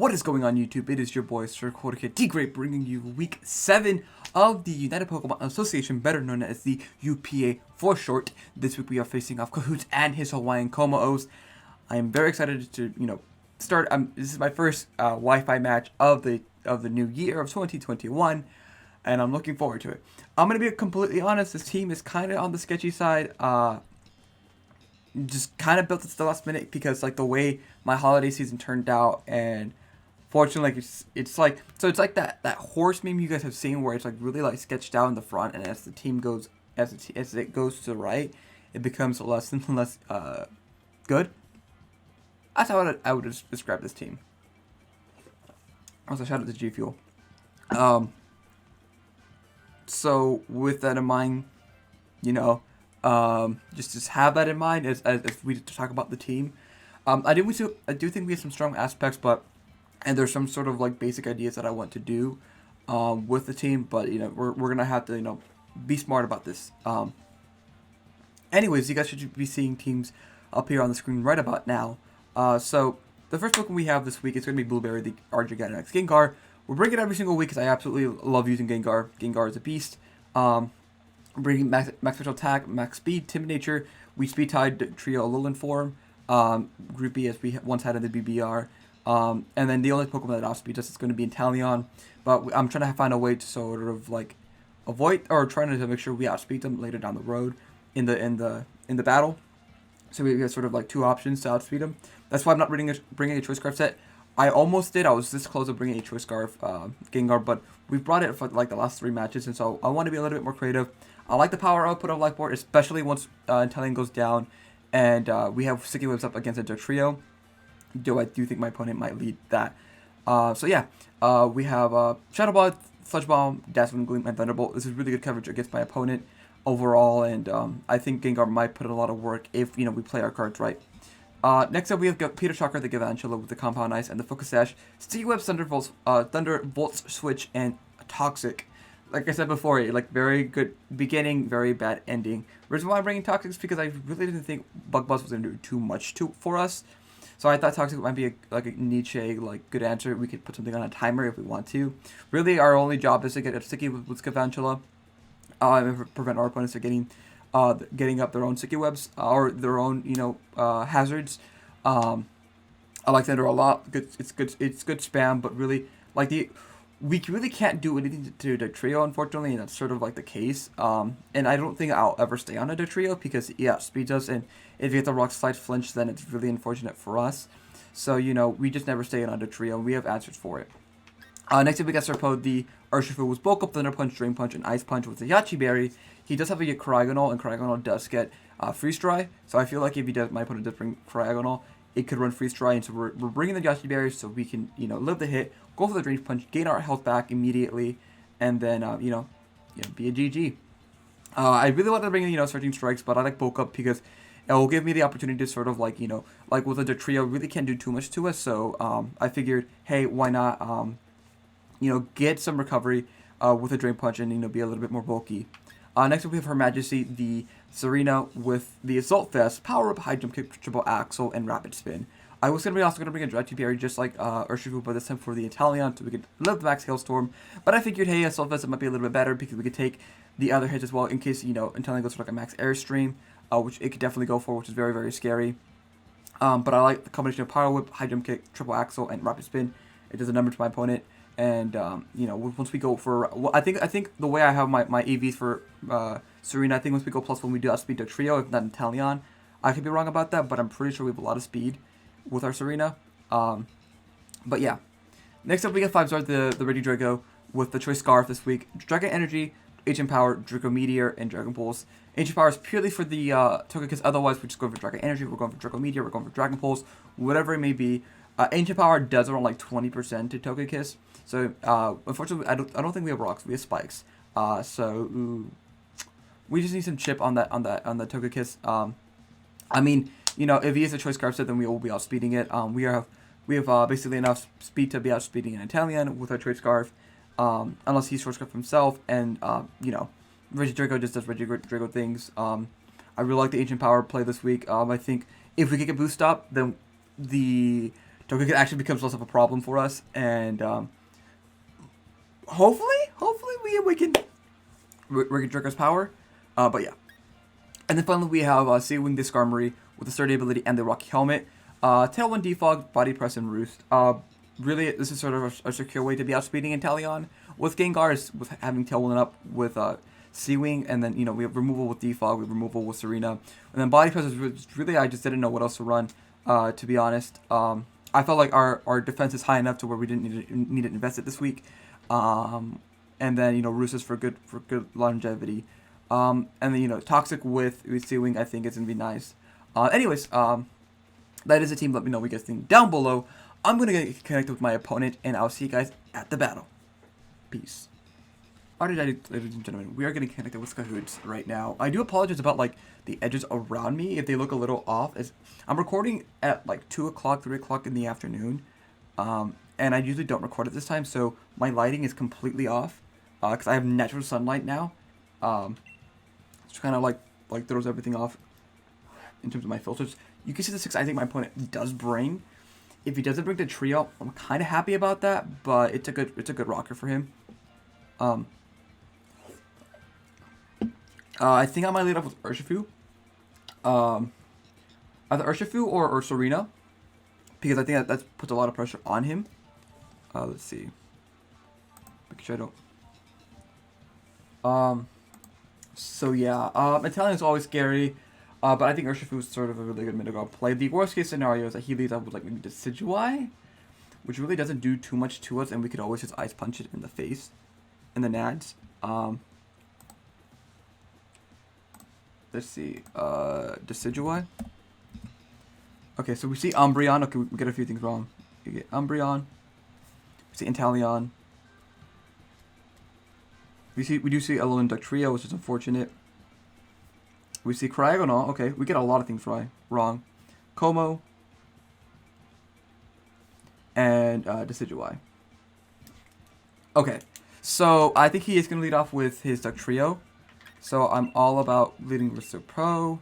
What is going on YouTube? It is your boy Sir Jorge T-Great bringing you week 7 of the United Pokemon Association, better known as the UPA for short. This week we are facing off Kahootz and his Hawaiin Kommo-os. I am very excited to start. This is my first Wi-Fi match of the new year of 2021, and I'm looking forward to it. I'm gonna be completely honest. This team is kind of on the sketchy side. Just kind of built it to the last minute because like the way my holiday season turned out, and fortunately like it's like that horse meme you guys have seen where it's like really like sketched out in the front, and as the team goes as it goes to the right, it becomes less and less good. That's how I would describe this team. Also, shout out to G Fuel. So with that in mind, just have that in mind as we talk about the team. I do think we have some strong aspects, and there's some sort of like basic ideas that I want to do with the team, but we're gonna have to be smart about this. Anyways, you guys should be seeing teams up here on the screen right about now. So the first Pokemon we have this week is gonna be Blueberry, the Argentinian Gengar. We're bringing it every single week because I absolutely love using Gengar. Gengar is a beast. Bringing max special attack, max speed, timid nature. We speed tied trio Alolan form, Group B as we once had in the BBR, and then the only Pokemon that outspeeds us is going to be Inteleon. But I'm trying to find a way to sort of like avoid or trying to make sure we outspeed them later down the road in the battle. So we have sort of like two options to outspeed them. That's why I'm not bringing a Choice Scarf set. I almost did. I was this close to bringing a Choice Scarf Gengar, but we've brought it for like the last 3 matches, and so I want to be a little bit more creative. I like the power output of Life Board, especially once Inteleon goes down, and we have Sticky Webs up against a trio. I do think my opponent might lead that. So yeah, we have Shadow Ball, Sludge Bomb, Dazzling Gleam, and Thunderbolt. This is really good coverage against my opponent overall, and I think Gengar might put in a lot of work if we play our cards right. Next up, we have Peter Shocker, the Galvantula with the Compound Ice and the Focus Sash, Sticky Webs, Thunderbolts Switch, and Toxic. Like I said before, like very good beginning, very bad ending. The reason why I'm bringing Toxic is because I really didn't think Bug Buzz was going to do too much for us. So I thought Toxic might be a niche, like good answer. We could put something on a timer if we want to. Really, our only job is to get a Sticky with Galvantula, and prevent our opponents from getting up their own Sticky Webs or their own hazards. I like Thunder a lot. It's good spam, but really we really can't do anything to the trio, unfortunately, and that's sort of like the case. And I don't think I'll ever stay on a trio because speeds us, and if you get the Rock Slide Flinch, then it's really unfortunate for us. So we just never stay on a trio, and we have answers for it. Next up we got Serpo, the Urshifu with Bulk Up, Thunder Punch, Drain Punch, and Ice Punch with the Yachi Berry. He does have a Cryogonal, and Cryogonal does get Freeze Dry. So I feel like if my opponent does bring Cryogonal, it could run Freeze Dry, and so we're bringing the Yachi Berry so we can live the hit, go for the Drain Punch, gain our health back immediately, and then be a GG. I really want to bring in Searching Strikes, but I like Bulk Up because it will give me the opportunity to sort of like with the trio really can't do too much to us. So I figured, hey, why not get some recovery with a Drain Punch and be a little bit more bulky. Next up we have Her Majesty, the Serena with the Assault Vest, Power Up, High Jump Kick, Triple Axle, and Rapid Spin. I was also going to bring a Yachi Berry just like Urshifu, but this time for the Inteleon, so we could live the Max Hailstorm. But I figured, hey, Assault Vest might be a little bit better because we could take the other hits as well in case Inteleon goes for like a Max Airstream, which it could definitely go for, which is very, very scary. But I like the combination of Power Whip, High Jump Kick, Triple Axle, and Rapid Spin. It does a number to my opponent. And once we go for, I think the way I have my EVs for Serena, I think once we go +1, we do outspeed the trio, if not Inteleon. I could be wrong about that, but I'm pretty sure we have a lot of speed with our Serena. But yeah. Next up, we got 5-star the Regidrago with the Choice Scarf this week. Dragon Energy, Ancient Power, Draco Meteor, and Dragon Pulse. Ancient Power is purely for the Togekiss. Otherwise, we're just going for Dragon Energy, we're going for Draco Meteor, we're going for Dragon Pulse, whatever it may be. Ancient Power does around like 20% to Togekiss. So unfortunately, I don't think we have rocks. We have spikes. So we just need some chip on the Togekiss. I mean, if he is a Choice Scarf set, then we will be outspeeding it. We have basically enough speed to be outspeeding an Inteleon with our Choice Scarf, unless he's Choice Scarf himself. And Regidrago just does Regidrago things. I really like the Ancient Power play this week. I think if we could get boost up, then the Togekiss actually becomes less of a problem for us, and hopefully we can Draco's power. But yeah. And then finally we have Sea-Wing Discarmory with the Sturdy ability and the Rocky Helmet. Tailwind Defog, Body Press, and Roost. Really, this is sort of a secure way to be outspeeding Inteleon. With Gengar, with having Tailwind up with Sea-Wing, and then, we have removal with Defog, we have removal with Serena. And then Body Press is really, I just didn't know what else to run, to be honest. I felt like our defense is high enough to where we didn't need to invest it this week. And then, Roost is for good longevity. And then, Toxic with Sea-Wing, I think it's going to be nice. Anyways, that is the team. Let me know what you guys think down below. I'm going to get connected with my opponent, and I'll see you guys at the battle. Peace. Alright, ladies and gentlemen, we are getting connected with Kahootz right now. I do apologize about, the edges around me if they look a little off. I'm recording at, 2 o'clock, 3 o'clock in the afternoon. And I usually don't record at this time, so my lighting is completely off. Because I have natural sunlight now. It's kind of, throws everything off in terms of my filters. You can see the 6 I think my opponent does bring. If he doesn't bring the trio, I'm kind of happy about that, but it's a good rocker for him. I think I might lead off with Urshifu. Either Urshifu or Serena, because I think that puts a lot of pressure on him. Let's see. Make sure I don't. So yeah, Italian is always scary. But I think Urshifu is sort of a really good middle ground play. The worst case scenario is that he leads up with maybe Decidueye, which really doesn't do too much to us, and we could always just Ice Punch it in the face, in the nads. Let's see, Decidueye. Okay, so we see Umbreon. Okay, we get a few things wrong. We get Umbreon. We see Inteleon. We do see a Alolan Ductrio, which is unfortunate. We see Cryogonal. Okay, we get a lot of things wrong. Kommo. And Decidueye. Okay, so I think he is going to lead off with his Ductrio. So I'm all about leading with Serpo.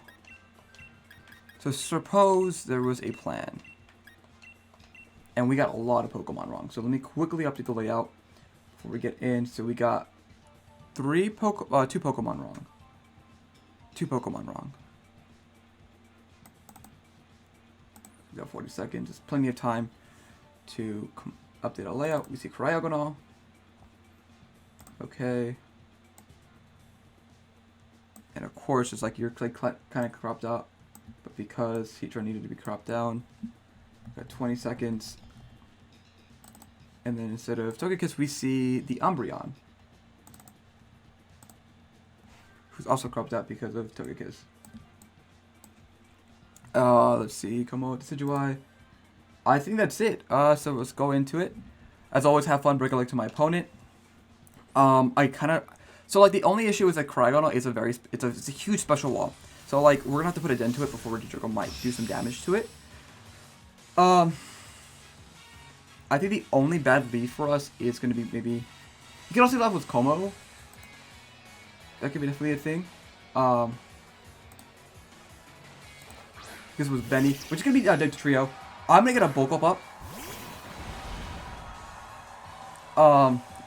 So suppose there was a plan. And we got a lot of Pokemon wrong. So let me quickly update the layout before we get in. So we got two Pokemon wrong. 2 Pokemon wrong. We got 40 seconds. There's plenty of time to update our layout. We see Cryogonal. Okay. And of course, it's your kind of cropped out. But because Heatran needed to be cropped down, we got 20 seconds. And then instead of Togekiss, we see the Umbreon, who's also cropped out because of Togekiss. Let's see, Kommo, Decidueye. I think that's it. So let's go into it. As always, have fun, break a leg to my opponent. So the only issue is that Cryogonal is it's a huge special wall. So we're gonna have to put a dent to it before Draco might do some damage to it. I think the only bad lead for us is gonna be maybe you can also lead off with Kommo. That could be definitely a thing. This was Benny, which is going to be a dead trio. I'm going to get a bulk up.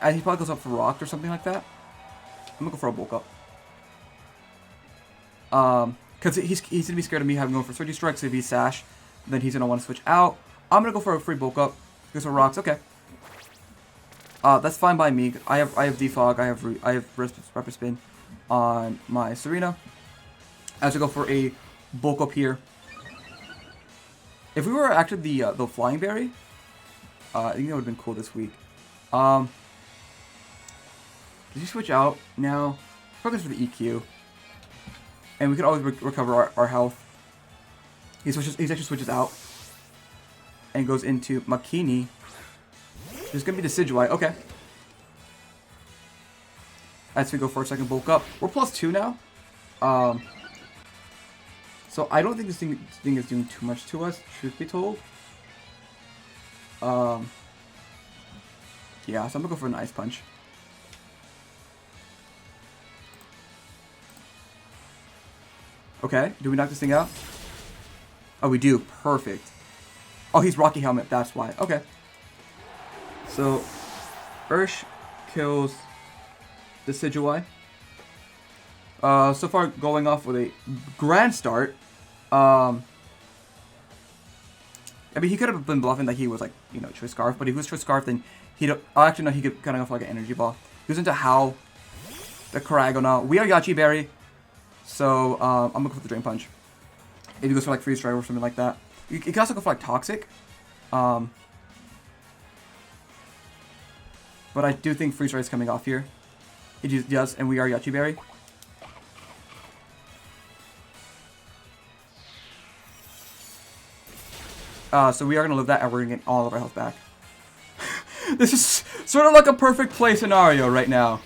And he probably goes up for Rock or something like that. I'm going to go for a bulk up. Because he's going to be scared of me having going for Surgy Strike, so if he's Sash, then he's going to want to switch out. I'm going to go for a free bulk up. Goes for Rocks, okay. That's fine by me. I have Defog, I have Rapid Spin on my Serena. As we go for a bulk up here. If we were actually the Flying Berry, I think that would have been cool this week. Did you switch out now? Focus for the EQ. And we could always recover our health. He actually switches out. And goes into Makini. There's going to be Decidueye. Okay. As we go for a second bulk up. We're +2 now. So I don't think this thing is doing too much to us, truth be told. Yeah, so I'm going to go for an Ice Punch. Okay, do we knock this thing out? Oh, we do. Perfect. Oh, he's Rocky Helmet. That's why. Okay. So, Ursh kills the Decidueye. So far, going off with a grand start. I mean, he could have been bluffing that he was like, you know, Choice Scarf, but if he was Choice Scarf, then he don't. Oh, actually, no, he could kind of go for like an Energy Ball. He was into Howl, the Karagonaut. We are Yachi Berry, so I'm gonna go for the Drain Punch. If he goes for like Freeze Drive or something like that, you can also go for like Toxic. But I do think Freeze Drive is coming off here. It just does, and we are Yachi Berry. So we are going to live that, and we're going to get all of our health back. This is sort of like a perfect play scenario right now.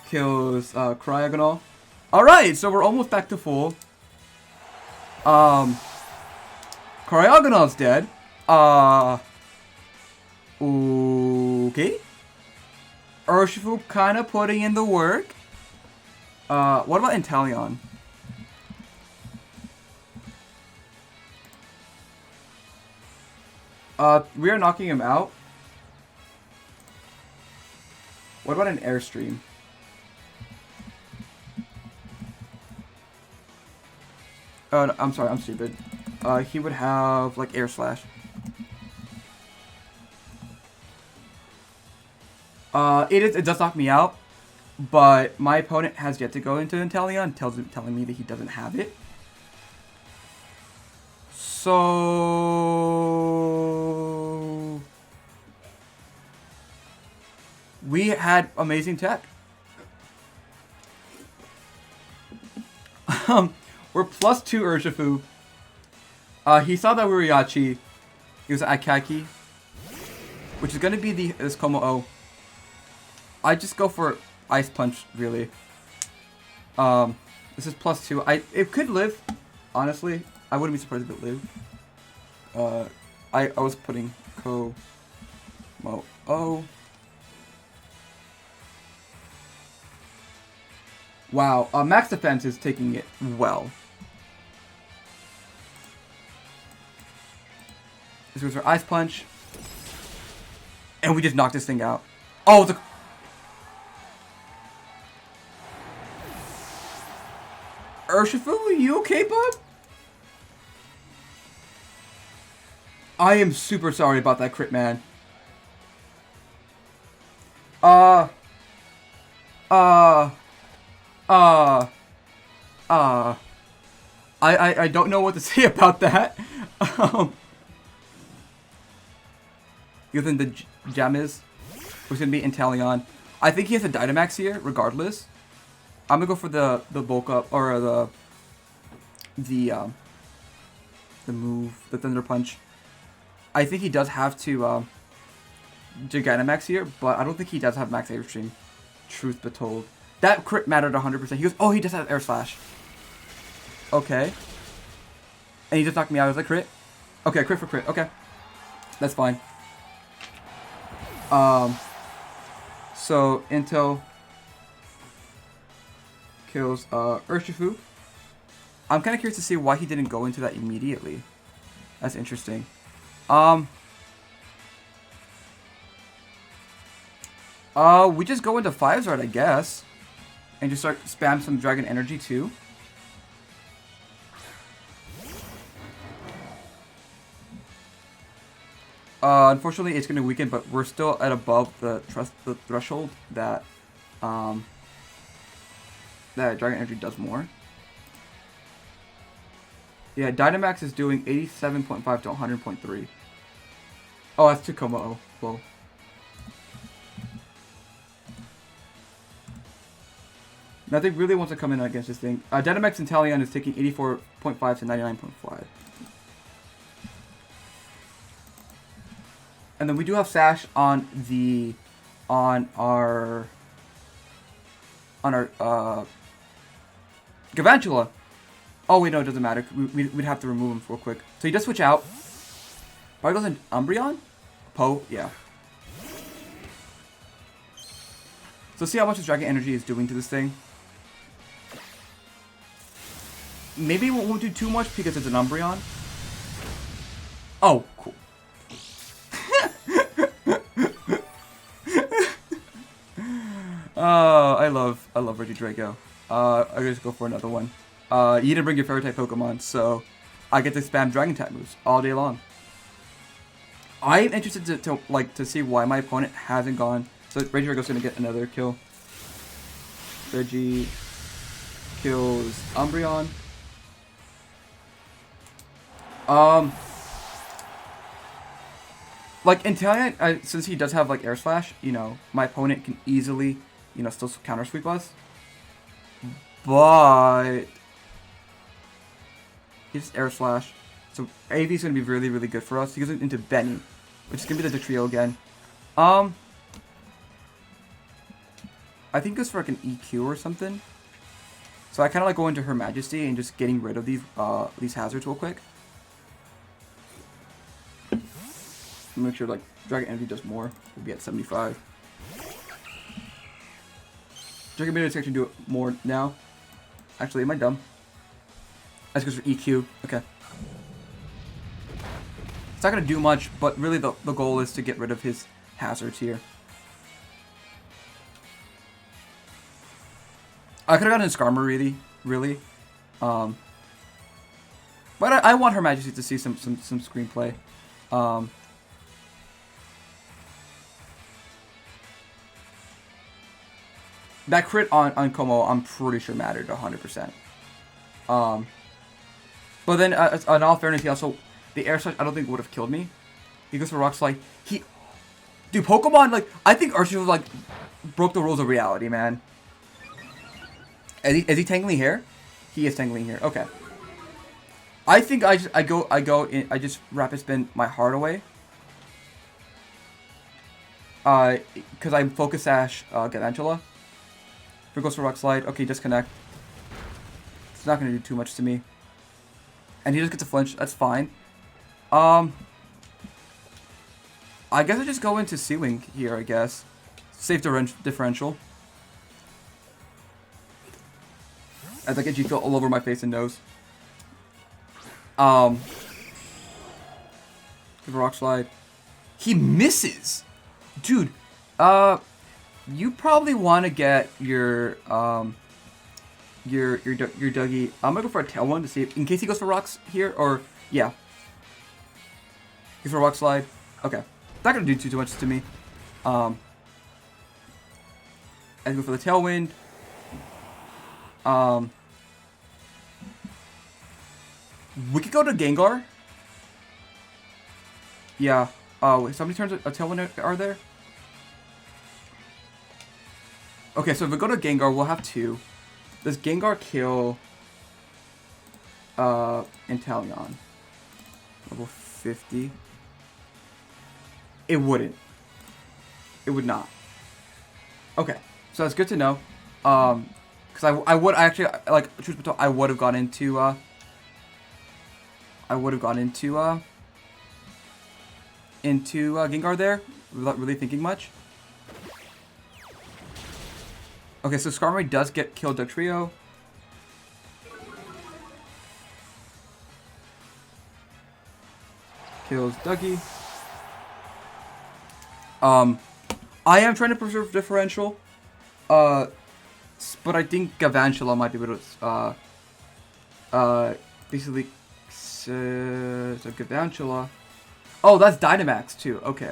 Kills Cryogonal. Alright, so we're almost back to full. Cryogonal's dead. Okay. Urshifu kind of putting in the work. What about Inteleon? We are knocking him out. What about an Airstream? No, I'm sorry, I'm stupid. He would have, like, Air Slash. It does knock me out, but my opponent has yet to go into Inteleon, telling me that he doesn't have it. So we had amazing tech. We're +2 Urshifu. He saw that we were Yachi. He was Akaki, which is gonna be this Kommo-o. I just go for Ice Punch, really. This is +2. It could live, honestly. I wouldn't be surprised if it lived. I was putting Kommo-o. Wow, Max Defense is taking it well. This goes for Ice Punch. And we just knocked this thing out. Oh, it's a... Urshifu, you okay, bud? I am super sorry about that crit, man. I don't know what to say about that. Using the Jamiz, which is gonna be Inteleon. I think he has a Dynamax here, regardless. I'm gonna go for the bulk up or the move, the Thunder Punch. I think he does have to Gigantamax here, but I don't think he does have Max Airstream. Truth be told, that crit mattered 100%. He goes, oh, he does have Air Slash. Okay, and he just knocked me out. I was like, crit. Okay, crit for crit. Okay, that's fine. So Intel kills Urshifu. I'm kind of curious to see why he didn't go into that immediately. That's interesting. We just go into 5-Zard, I guess, and just start spam some Dragon Energy too. Unfortunately, it's going to weaken, but we're still at above the threshold that that Dragon Energy does more. Yeah, Dynamax is doing 87.5 to 100.3. Oh, that's to Kommo-o. Whoa. Nothing really wants to come in against this thing. Dynamax Inteleon is taking 84.5 to 99.5. And then we do have Sash on our Gavantula. Oh wait, no, it doesn't matter. We'd have to remove him real quick. So he does switch out. Probably goes in Umbreon? Poe, yeah. So see how much his Dragon Energy is doing to this thing. maybe it won't do too much because it's an Umbreon. Oh, cool. Oh, I love Regidrago. I just go for another one. You didn't bring your fairy type Pokemon, so I get to spam Dragon type moves all day long. I am interested to see why my opponent hasn't gone. So Regidrago's gonna get another kill. Reggie kills Umbreon. Like Inteleon, since he does have like Air Slash, you know, my opponent can easily, you know, still counter sweep us. But he's Air Slash, so AV is gonna be really, really good for us. He goes into Benny, which is gonna be the trio again. I think it goes for like an EQ or something. So I kind of like go into Her Majesty and just getting rid of these hazards real quick. Make sure like Dragon Energy does more. We'll be at 75. Dragon Ability actually do it more now. Actually, am I dumb? That's goes for EQ. Okay. It's not gonna do much, but really the goal is to get rid of his hazards here. I could have gotten Skarmory really. But I want Her Majesty to see some screenplay. That crit on Kommo, I'm pretty sure mattered 100%. But then, in all fairness, he also, the Air Slash I don't think would have killed me. He goes for Rock Slide. Dude, Pokemon, like, I think Urshifu, like, broke the rules of reality, man. Is he Tangling Hair? He is Tangling Hair. Okay. I think I just Rapid Spin my heart away. Because I Focus Sash Galvantula. If it goes for Rock Slide, okay, disconnect. It's not gonna do too much to me. And he just gets a flinch, that's fine. I guess I just go into Sea-Wing here, I guess. Safe differential. As I get G-Fuel all over my face and nose. Give a Rock Slide. He misses! Dude, you probably want to get your Dougie. I'm gonna go for a tail one to see if, in case he goes for rocks here, or yeah, goes for a Rock Slide. Okay, not gonna do too much to me. I go for the Tailwind. We could go to Gengar. Yeah. Wait, so how many turns a Tailwind are there? Okay, so if we go to Gengar, we'll have 2. Does Gengar kill Inteleon? Level 50. It wouldn't. It would not. Okay, so that's good to know. Because I would actually, like, truth be told, I would have gone into Gengar there without really thinking much. Okay, so Skarmory does get killed the trio. Kills Dougie. I am trying to preserve differential. But I think Galvantula might be able to basically so Galvantula. Oh, that's Dynamax too. Okay.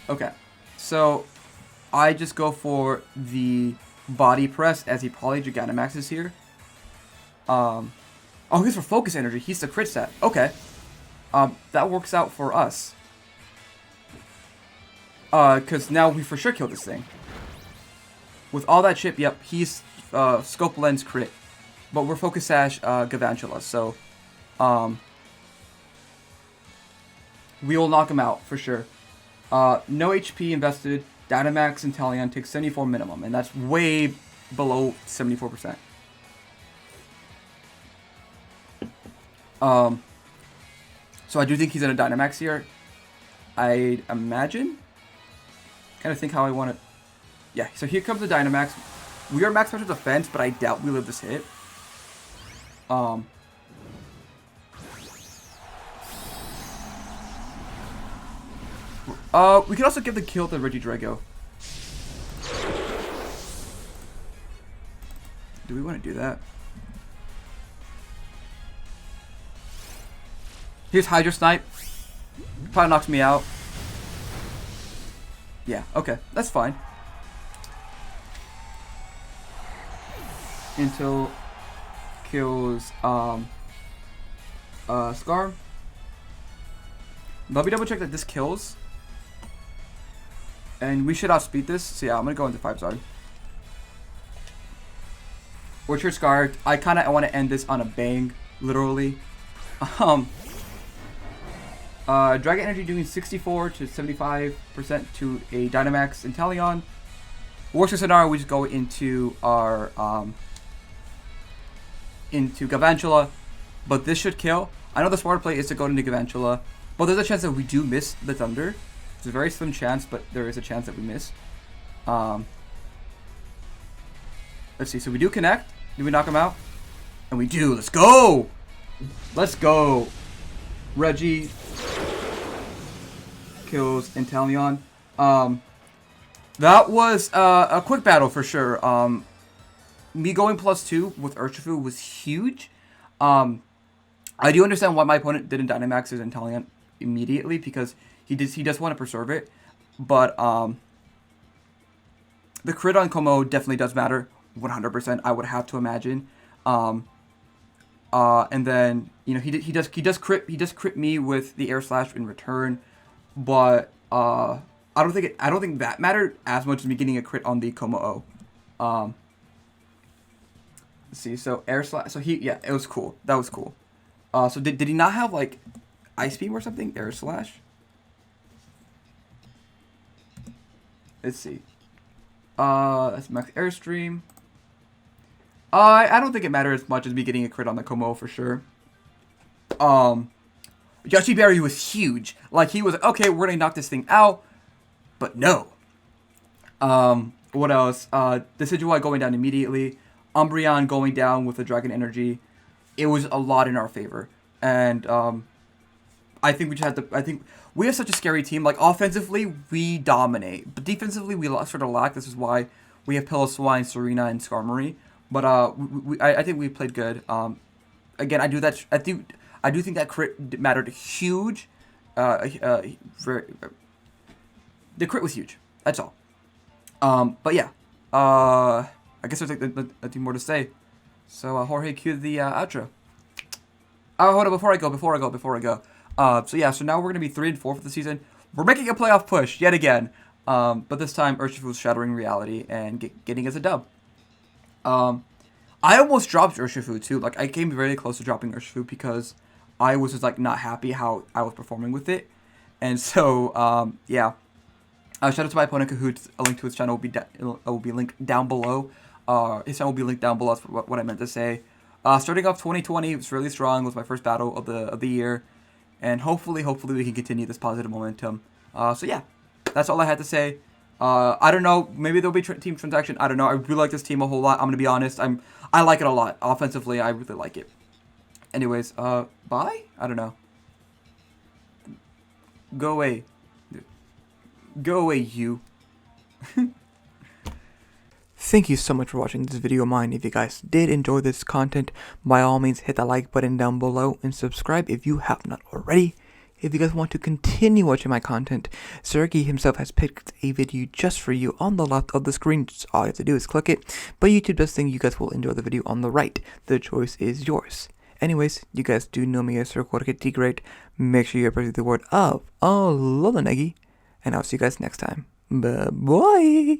Okay, so I just go for the Body Press as he probably Gigantamaxes here. Oh, he's for Focus Energy. He's the crit set. Okay. That works out for us. Because now we for sure kill this thing. With all that chip, yep, he's Scope Lens crit. But we're Focus Sash Galvantula, so we will knock him out for sure. No HP invested. Dynamax and Inteleon takes 74 minimum, and that's way below 74%. So I do think he's in a Dynamax here. I imagine. Kind of think how I want it. Yeah, so here comes the Dynamax. We are max special defense, but I doubt we live this hit. We could also give the kill to Regidrago. Do we want to do that? Here's Hydro Snipe. Probably knocks me out. Yeah, okay. That's fine. Until kills Scar. Let me double check that this kills. And we should outspeed this. So yeah, I'm gonna go into 5-star. Orchard Scar. I kinda wanna end this on a bang, literally. Dragon Energy doing 64 to 75% to a Dynamax Inteleon. Worst case scenario, we just go into our into Galvantula, but this should kill. I know the smarter play is to go into Galvantula, but there's a chance that we do miss the Thunder. It's a very slim chance, but there is a chance that we miss. Let's see. So we do connect. Do we knock him out? And we do. Let's go. Let's go. Reggie kills Inteleon. That was a quick battle for sure. Me going +2 with Urshifu was huge. I do understand why my opponent didn't Dynamax his Inteleon immediately, because he does want to preserve it. But the crit on Kommo definitely does matter. 100%, I would have to imagine. And then he does crit me with the Air Slash in return, but I don't think that mattered as much as me getting a crit on the Kommo-o. Let's see, so Air Slash, so it was cool. That was cool. So did he not have like Ice Beam or something? Air Slash. Let's see. That's Max Airstream. I don't think it matters as much as me getting a crit on the Kommo for sure. Yoshi Berry was huge. Like, he was like, okay, we're gonna knock this thing out, but no. What else? Decidueye going down immediately. Umbreon going down with the Dragon Energy. It was a lot in our favor, and I think we just had to. I think we have such a scary team. Like, offensively, we dominate, but defensively, we sort of lack. This is why we have Piloswine, Serena, and Skarmory. But I think we played good. Again, I do think that crit mattered huge. The crit was huge. That's all. But yeah. I guess there's like nothing more to say. So Jorge, cue the outro. Oh, hold on, before I go. So yeah, so now we're gonna be 3-4 for the season. We're making a playoff push yet again. But this time Urshifu's shattering reality and getting us a dub. I almost dropped Urshifu too. Like, I came very close to dropping Urshifu because I was just like not happy how I was performing with it. And so yeah. Shout out to my opponent Kahootz. A link to his channel will be linked down below. His channel will be linked down below. That's what I meant to say. Starting off 2020, it was really strong. It was my first battle of the year, and hopefully we can continue this positive momentum. So yeah, that's all I had to say. I don't know. Maybe there'll be team transaction. I don't know. I really like this team a whole lot. I'm gonna be honest. I like it a lot. Offensively, I really like it. Anyways, bye. I don't know. Go away. Go away, you. Thank you so much for watching this video of mine. If you guys did enjoy this content, by all means hit the like button down below and subscribe if you have not already. If you guys want to continue watching my content, Sergey himself has picked a video just for you on the left of the screen. Just all you have to do is click it, but YouTube does think you guys will enjoy the video on the right. The choice is yours. Anyways, you guys do know me as Jorge T Great. Make sure you appreciate the word of Alola Negi, and I'll see you guys next time. Bye-bye.